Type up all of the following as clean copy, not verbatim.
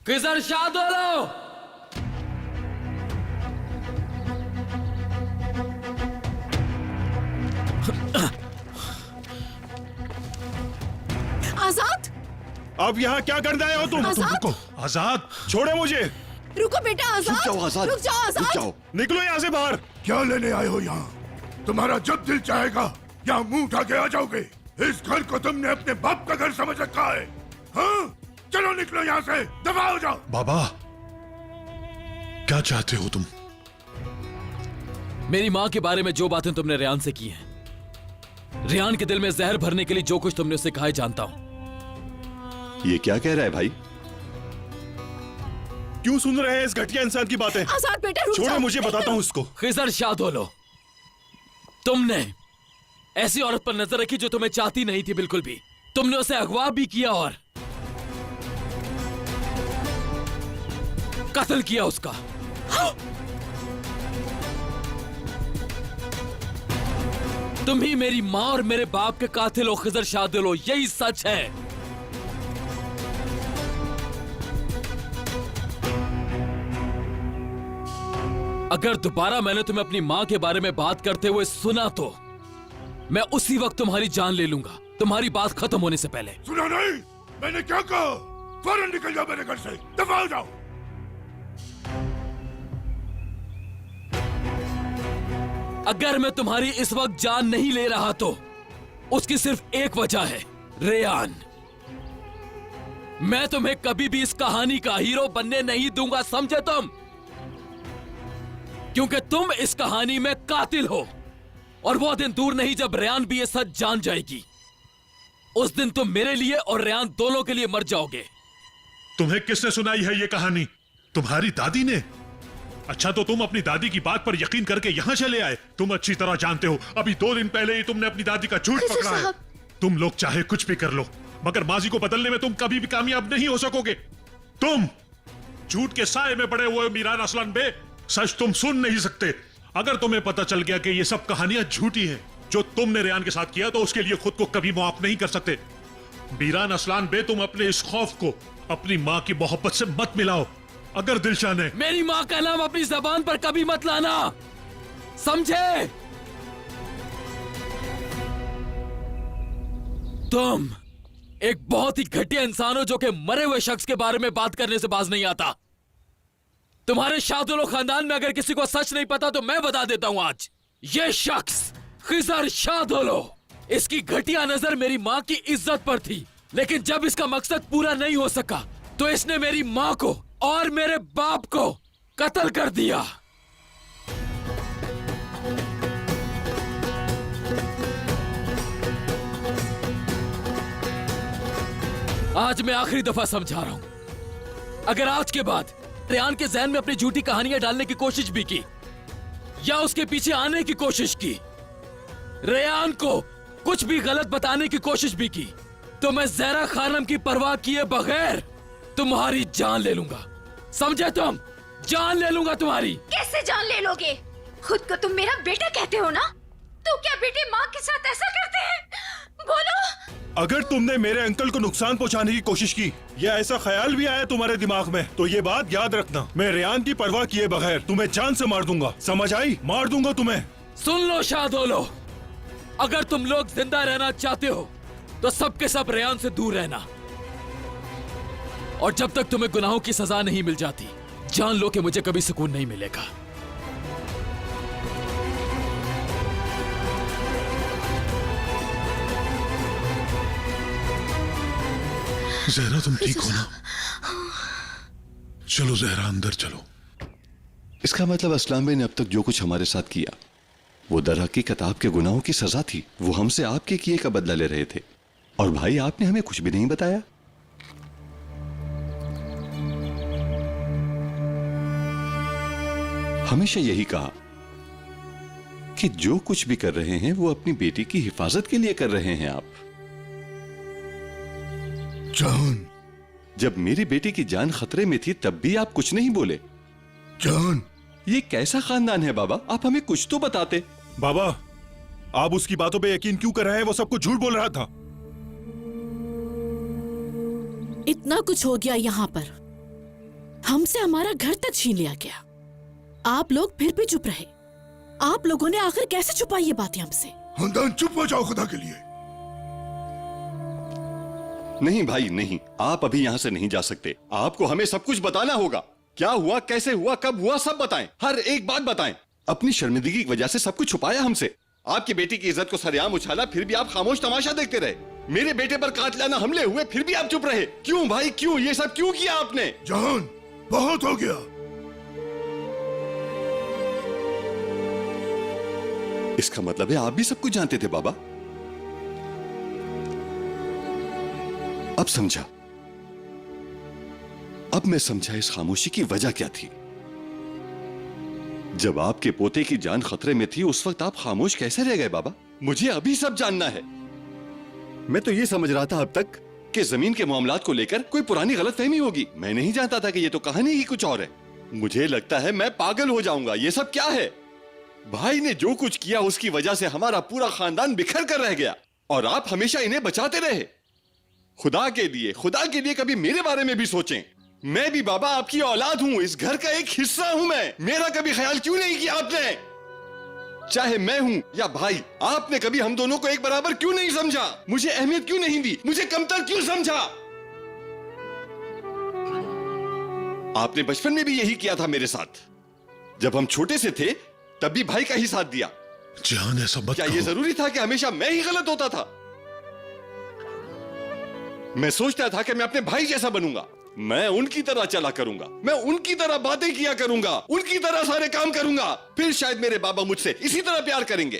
खिजर शाहदोलो। आजाद, अब यहाँ क्या करने आए हो तुम? आजाद? रुको आजाद, छोड़े मुझे। रुको बेटा आजाद। रुक जाओ आजाद, रुक जाओ आजाद। रुक जाओ। निकलो यहाँ से बाहर। क्या लेने आए हो यहाँ? तुम्हारा जब दिल चाहेगा यहाँ मुंह उठा के आ जाओगे। इस घर को तुमने अपने बाप का घर समझ रखा है। हाँ? चलो निकलो यहाँ से, दफा हो जाओ। बाबा, क्या चाहते हो तुम? मेरी माँ के बारे में जो बातें तुमने रेयान से की हैं, रेयान के दिल में जहर भरने के लिए जो कुछ तुमने उससे कहा है जानता हूं। ये क्या कह रहा है भाई? क्यों सुन रहे हैं इस घटिया इंसान की बातें? आजाद बेटा रुक छोड़ो जाओ। मुझे, बताता हूँ उसको। खिजर शाहदोलो, तुमने ऐसी औरत पर नजर रखी जो तुम्हें चाहती नहीं थी बिल्कुल भी। तुमने उसे अगवा भी किया और कत्ल किया उसका। तुम ही मेरी माँ और मेरे बाप के कातिल हो खिजर शाहदोलो, यही सच है। अगर दोबारा मैंने तुम्हें अपनी माँ के बारे में बात करते हुए सुना तो मैं उसी वक्त तुम्हारी जान ले लूंगा, तुम्हारी बात खत्म होने से पहले। सुना नहीं? मैंने क्या कहा? फौरन निकल जाओ मेरे घर से, दफा हो जाओ। अगर मैं तुम्हारी इस वक्त जान नहीं ले रहा तो उसकी सिर्फ एक वजह है, रेयान। मैं तुम्हें कभी भी इस कहानी का हीरो बनने नहीं दूंगा, समझे तुम? क्योंकि तुम इस कहानी में कातिल हो और वो दिन दूर नहीं जब रेयान भी ये सच जान जाएगी। उस दिन तुम मेरे लिए और रेयान दोनों के लिए मर जाओगे। तुम्हें किसने सुनाई है ये कहानी? तुम्हारी दादी ने? अच्छा, तो तुम अपनी दादी की बात पर यकीन करके यहाँ चले आए। तुम अच्छी तरह जानते हो अभी 2 दिन पहले ही तुमने अपनी दादी का झूठ पकड़ा है। तुम लोग चाहे कुछ भी कर लो, मगर माजी को बदलने में तुम कभी भी कामयाब नहीं हो सकोगे। तुम झूठ के साए में पड़े हुए मीरान असलान बे, सच तुम सुन नहीं सकते। अगर तुम्हें पता चल गया कि ये सब कहानियां झूठी हैं, जो तुमने रेयान के साथ किया, तो उसके लिए खुद को कभी माफ नहीं कर सकते। मीरान असलान बे, तुम अपने इस खौफ को अपनी माँ की मोहब्बत से मत मिलाओ। अगर दिलशान है, मेरी माँ का नाम अपनी जबान पर कभी मत लाना, समझे? तुम एक बहुत ही घटिया इंसान हो जो कि मरे हुए शख्स के बारे में बात करने से बाज नहीं आता। तुम्हारे शाहदोलो खानदान में अगर किसी को सच नहीं पता तो मैं बता देता हूं आज। ये शख्स खिजर शाहदोलो, इसकी घटिया नजर मेरी माँ की इज्जत पर थी, लेकिन जब इसका मकसद पूरा नहीं हो सका तो इसने मेरी माँ को और मेरे बाप को कत्ल कर दिया। आज मैं आखिरी दफा समझा रहा हूं, अगर आज के बाद रेयान के जहन में अपनी झूठी कहानियां डालने की कोशिश भी की या उसके पीछे आने की कोशिश की, रेयान को कुछ भी गलत बताने की कोशिश भी की, तो मैं जहरा खानम की परवाह किए बगैर तुम्हारी जान ले लूंगा, समझे तुम? जान ले लूंगा तुम्हारी। कैसे जान ले लोगे? खुद को तुम मेरा बेटा कहते हो ना? तो क्या बेटे माँ के साथ ऐसा करते हैं? बोलो। अगर तुमने मेरे अंकल को नुकसान पहुंचाने की कोशिश की या ऐसा ख्याल भी आया तुम्हारे दिमाग में, तो ये बात याद रखना, मैं रेयान की परवाह किए बगैर तुम्हें जान से मार दूंगा, समझ आई? मार दूंगा तुम्हें। सुन लो शाहदोलो, अगर तुम लोग जिंदा रहना चाहते हो तो सबके सब रेयान से दूर रहना, और जब तक तुम्हें गुनाहों की सजा नहीं मिल जाती, जान लो कि मुझे कभी सुकून नहीं मिलेगा। जहरा, तुम ठीक हो ना? चलो जहरा, अंदर चलो। इसका मतलब असलाम भाई ने अब तक जो कुछ हमारे साथ किया वो दर हकीकत आपके गुनाहों की सजा थी। वो हमसे आपके किए का बदला ले रहे थे, और भाई आपने हमें कुछ भी नहीं बताया। हमेशा यही कहा कि जो कुछ भी कर रहे हैं वो अपनी बेटी की हिफाजत के लिए कर रहे हैं आप। जान, जब मेरी बेटी की जान खतरे में थी तब भी आप कुछ नहीं बोले। जान, ये कैसा खानदान है बाबा? आप हमें कुछ तो बताते। बाबा, आप उसकी बातों पे यकीन क्यों कर रहे हैं? वो सब कुछ झूठ बोल रहा था। इतना कुछ हो गया यहाँ पर, हमसे हमारा घर तक छीन लिया गया। आप लोग फिर भी चुप रहे। आप लोगों ने आखिर कैसे छुपाई ये बातें हमसे? खानदान चुप हो जाओ खुदा के लिए। नहीं भाई नहीं, आप अभी यहाँ से नहीं जा सकते। आपको हमें सब कुछ बताना होगा। क्या हुआ, कैसे हुआ, कब हुआ, सब बताएं। हर एक बात बताएं। अपनी शर्मिंदगी की वजह से सब कुछ छुपाया हमसे। आपकी बेटी की इज्जत को सरेआम उछाला, फिर भी आप खामोश तमाशा देखते रहे। मेरे बेटे पर कातिलाना हमले हुए, फिर भी आप चुप रहे। क्यों भाई, क्यों? ये सब क्यों किया आपने? जहान, बहुत हो गया। इसका मतलब है आप भी सब कुछ जानते थे बाबा। अब समझा, अब मैं समझा इस खामोशी की वजह क्या थी। जब आपके पोते की जान खतरे में थी, उस वक्त आप खामोश कैसे रह गए बाबा? मुझे अभी सब जानना है। मैं तो ये समझ रहा था अब तक कि जमीन के मामलात को लेकर कोई पुरानी गलतफहमी होगी। मैं नहीं जानता था कि ये तो कहानी ही कुछ और है। मुझे लगता है मैं पागल हो जाऊंगा। ये सब क्या है? भाई ने जो कुछ किया उसकी वजह से हमारा पूरा खानदान बिखर कर रह गया, और आप हमेशा इन्हें बचाते रहे। खुदा के लिए कभी मेरे बारे में भी सोचें। मैं भी बाबा आपकी औलाद हूं, इस घर का एक हिस्सा हूं मैं। मेरा कभी ख्याल क्यों नहीं किया आपने? चाहे मैं हूं या भाई, आपने कभी हम दोनों को एक बराबर क्यों नहीं समझा? मुझे अहमियत क्यों नहीं दी? मुझे कमतर क्यों समझा? आपने बचपन में भी यही किया था मेरे साथ। जब हम छोटे से थे तब भी भाई का ही साथ दिया। जान ऐसा मत क्या कहो। ये जरूरी था कि हमेशा मैं ही गलत होता था? मैं सोचता था कि मैं अपने भाई जैसा बनूंगा। मैं उनकी तरह चला करूंगा, मैं उनकी तरह बातें किया करूंगा, उनकी तरह सारे काम करूंगा। फिर शायद मेरे बाबा मुझसे इसी तरह प्यार करेंगे।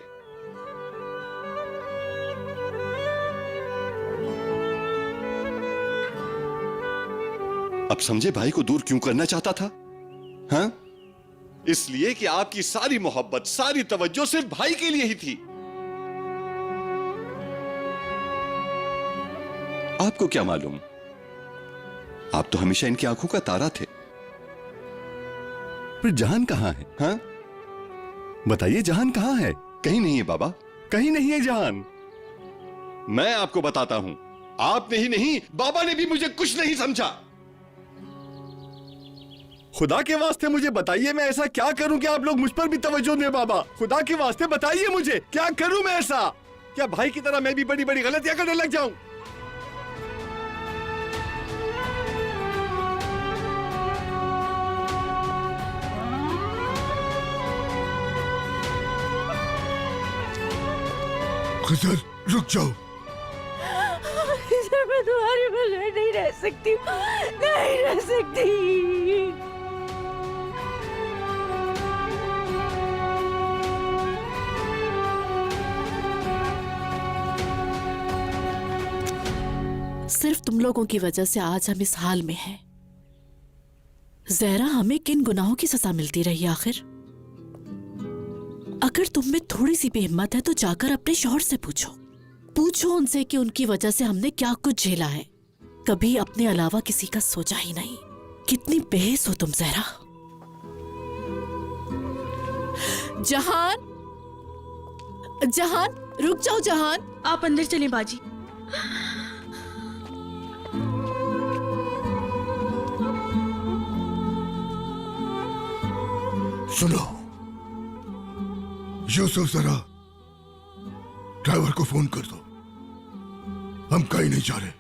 अब समझे भाई को दूर क्यों करना चाहता था? हाँ, इसलिए कि आपकी सारी मोहब्बत, सारी तवज्जो सिर्फ भाई के लिए ही थी। आपको क्या मालूम, आप तो हमेशा इनकी आंखों का तारा थे। पर जहान कहां है? हाँ, बताइए जहान कहां है? कहीं नहीं है बाबा, कहीं नहीं है जहान। मैं आपको बताता हूं, आपने ही नहीं, बाबा ने भी मुझे कुछ नहीं समझा। खुदा के वास्ते मुझे बताइए, मैं ऐसा क्या करूं कि आप लोग मुझ पर भी तवज्जो दें बाबा? खुदा के वास्ते बताइए मुझे, क्या करूं मैं ऐसा? क्या भाई की तरह मैं भी बड़ी बड़ी गलतियां करने लग जाऊं? खजर, रुक जाओ। सर, मैं तुम्हारी बगैर नहीं रह सकती, नहीं रह सकती। सिर्फ तुम लोगों की वजह से आज हम इस हाल में हैं। जहरा, हमें किन गुनाहों की सजा मिलती रही आखिर? अगर तुम में थोड़ी सी भी हिम्मत है तो जाकर अपने शौहर से पूछो उनसे कि उनकी वजह से हमने क्या कुछ झेला है। कभी अपने अलावा किसी का सोचा ही नहीं। कितनी बेहिस हो तुम जहरा। जहान, जहान, रुक जाओ जहान। आप अंदर चलें बाजी। सुनो यूसुफ, जरा ड्राइवर को फोन कर दो। हम कहीं नहीं जा रहे।